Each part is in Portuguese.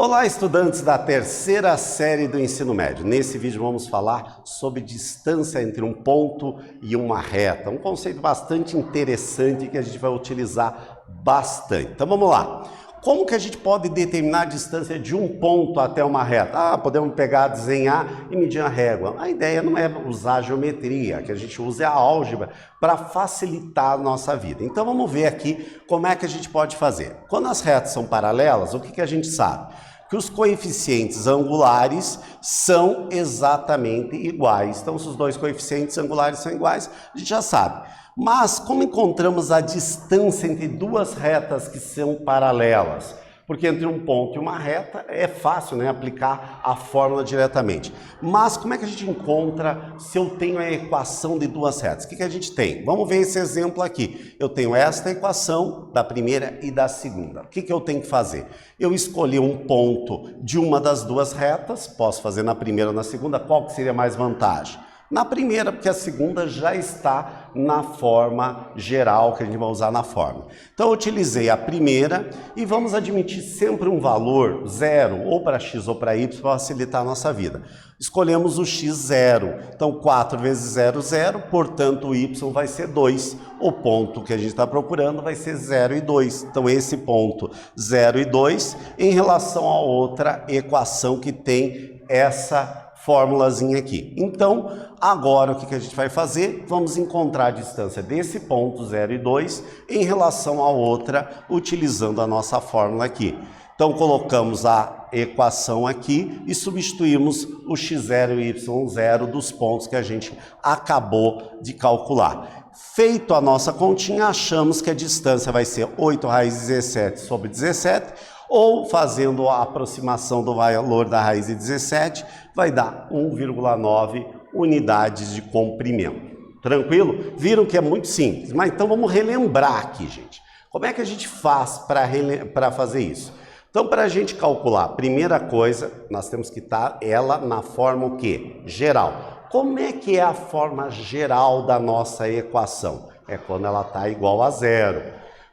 Olá, estudantes da terceira série do ensino médio. Nesse vídeo vamos falar sobre distância entre um ponto e uma reta. Um conceito bastante interessante que a gente vai utilizar bastante. Então vamos lá. Como que a gente pode determinar a distância de um ponto até uma reta? Podemos pegar, desenhar e medir a régua. A ideia não é usar a geometria, que a gente usa a álgebra para facilitar a nossa vida. Então vamos ver aqui como é que a gente pode fazer. Quando as retas são paralelas, o que a gente sabe? Que os coeficientes angulares são exatamente iguais. Então, se os dois coeficientes angulares são iguais, a gente já sabe. Mas como encontramos a distância entre duas retas que são paralelas? Porque entre um ponto e uma reta é fácil, né, aplicar a fórmula diretamente. Mas como é que a gente encontra se eu tenho a equação de duas retas? O que a gente tem? Vamos ver esse exemplo aqui. Eu tenho esta equação da primeira e da segunda. O que eu tenho que fazer? Eu escolhi um ponto de uma das duas retas, posso fazer na primeira ou na segunda, qual que seria mais vantagem? Na primeira, porque a segunda já está na forma geral que a gente vai usar na fórmula. Então eu utilizei a primeira e vamos admitir sempre um valor zero, ou para x ou para y, para facilitar a nossa vida. Escolhemos o x zero, então 4 vezes 0, 0, portanto o y vai ser 2. O ponto que a gente está procurando vai ser 0 e 2. Então esse ponto 0 e 2 em relação a outra equação que tem essa formulazinha aqui. Então, agora o que a gente vai fazer? Vamos encontrar a distância desse ponto 0 e 2 em relação à outra, utilizando a nossa fórmula aqui. Então, colocamos a equação aqui e substituímos o x0 e y0 dos pontos que a gente acabou de calcular. Feito a nossa continha, achamos que a distância vai ser 8 raiz de 17 sobre 17, ou fazendo a aproximação do valor da raiz de 17, vai dar 1,9 unidades de comprimento. Tranquilo? Viram que é muito simples, mas então vamos relembrar aqui, gente. Como é que a gente faz para fazer isso? Então, para a gente calcular, a primeira coisa, nós temos que estar ela na forma o quê? Geral. Como é que é a forma geral da nossa equação? É quando ela está igual a zero.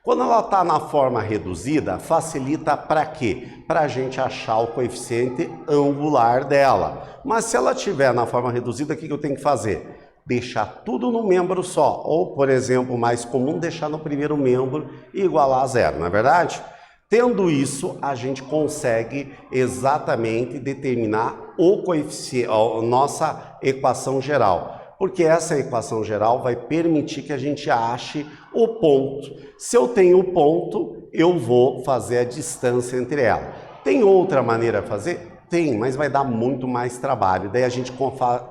Quando ela está na forma reduzida, facilita para quê? Para a gente achar o coeficiente angular dela. Mas se ela estiver na forma reduzida, o que eu tenho que fazer? Deixar tudo no membro só. Ou, por exemplo, mais comum, deixar no primeiro membro e igualar a zero, não é verdade? Tendo isso, a gente consegue exatamente determinar o coeficiente, a nossa equação geral. Porque essa equação geral vai permitir que a gente ache o ponto. Se eu tenho o ponto, eu vou fazer a distância entre elas. Tem outra maneira de fazer? Tem, mas vai dar muito mais trabalho. Daí a gente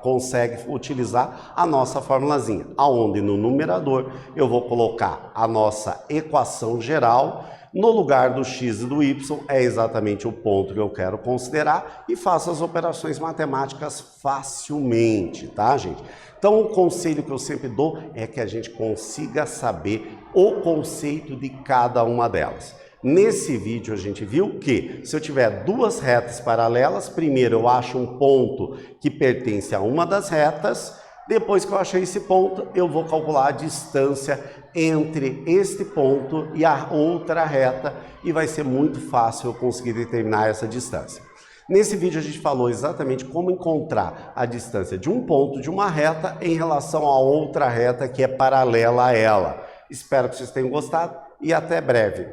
consegue utilizar a nossa formulazinha, aonde no numerador eu vou colocar a nossa equação geral. No lugar do x e do y é exatamente o ponto que eu quero considerar e faço as operações matemáticas facilmente, tá, gente? Então, o conselho que eu sempre dou é que a gente consiga saber o conceito de cada uma delas. Nesse vídeo a gente viu que se eu tiver duas retas paralelas, primeiro eu acho um ponto que pertence a uma das retas. Depois que eu achei esse ponto, eu vou calcular a distância entre este ponto e a outra reta e vai ser muito fácil eu conseguir determinar essa distância. Nesse vídeo a gente falou exatamente como encontrar a distância de um ponto de uma reta em relação a outra reta que é paralela a ela. Espero que vocês tenham gostado e até breve.